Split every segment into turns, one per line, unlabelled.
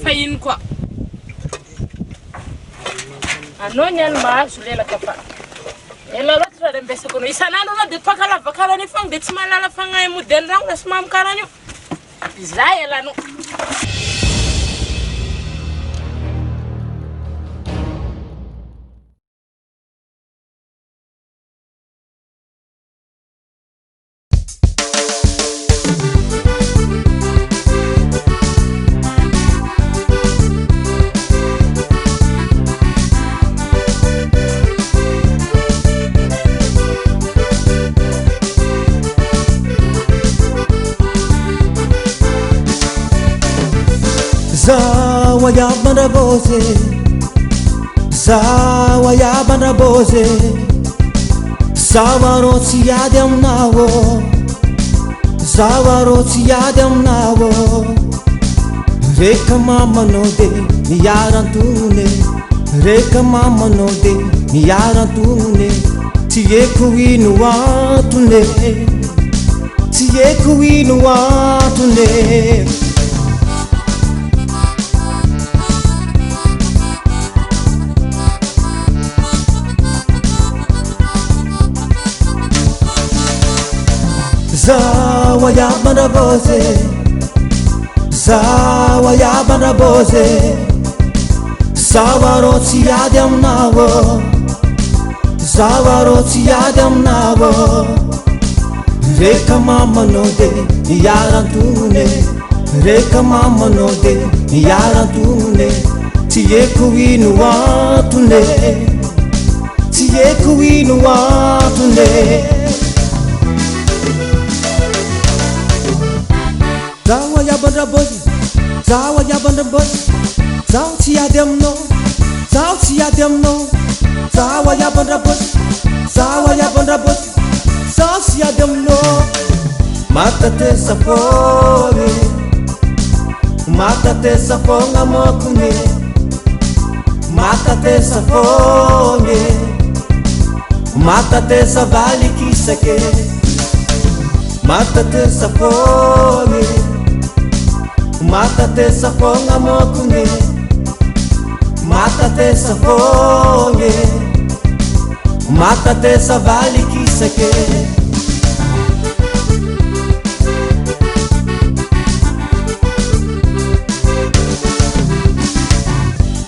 fa ino koa. Anao niany mahazo lelaka fa. Ela loatra raha ambesako anao. Isan'andro anao dia pakalabakalana io fogna dia tsy mahalala fagnahy modèle rano raha somary karaha io. Izay elanao.
Zawa ya banda bose, zawa ya banda bose, zawa roti ya dem nawo, zawa roti ya dem nawo. Reka mama no de yarantune, reka mama no de yarantune. Tiye kuinu watune, tiye kuinu watune. Zawa ya banda bose, zawa ya banda bose, zawa roti ya dem nawo, zawa roti ya dem nawo. Reka mama no de yarantune, reka mama no de yarantune. Tiye kuinu watune, tiye kuinu watune. Zawa ya banda bose, zawa ya banda bose, zawa tia dem no, zawa tia dem no, zawa ya banda bose, zawa ya banda bose, zawa tia dem no. Mata te sapone, mata te saponga mokune, mata te sapone, mata te savali kisake, mata te sapone. Mata te saponga mokune, mata te saponge, mata te savali kisake.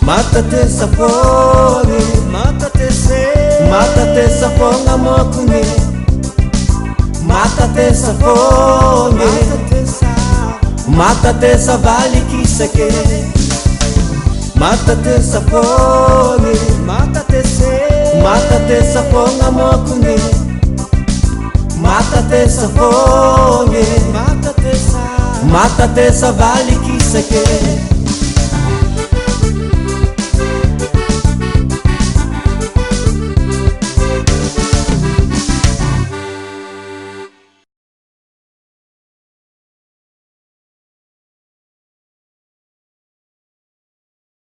Mata te sapone, mata te saponga mokune, mata te saponge, mata te savali kisake. Mata te sapone, mata te saponga mokune, mata te saponge, mata te savali kisake.